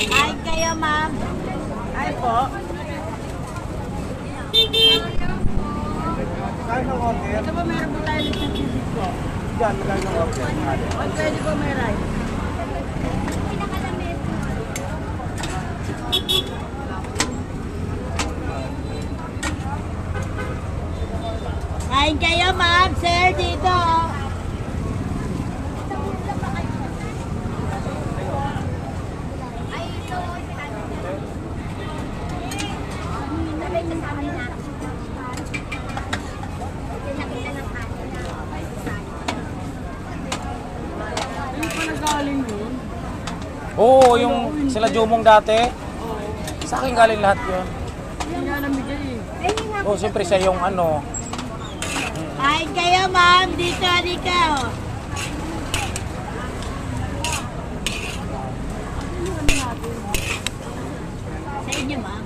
Kain kayo, ma'am. Ay po. Kaya ng order? Ito po, meron po tayo ng chicken po. Diyan, kaya ng order. O, pwede po may rice. Kain kayo, ma'am, sir, dito. Hindi pa nagaling yun. Oo, yung sila Jumong dati. Sa akin galing lahat yun. Hindi nga namigay eh. Oo, siyempre siya yung ano. Kain kayo, ma'am, dito, halika. Oh. Sa inyo, ma'am.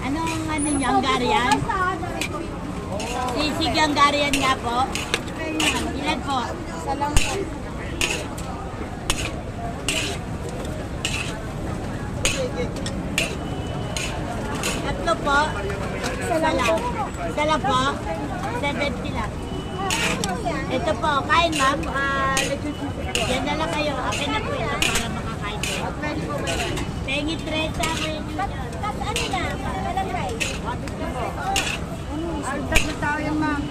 Anong ano niya, Hungarian? Sisig Hungarian nga po. Ilan po? Salam po. Tatlo po. Salam. Salam po. 70 lang. Ito po, kain ma'am. Yan na lang kayo. Akin na po ito para makakain kayo. Pengi 30 kayo. Tapos ano na? Walang rice. Aldag na tao yan, ma'am.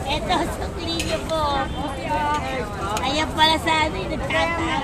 Ito, sukli niyo po. Ayan pala sa ano yung nagtatang.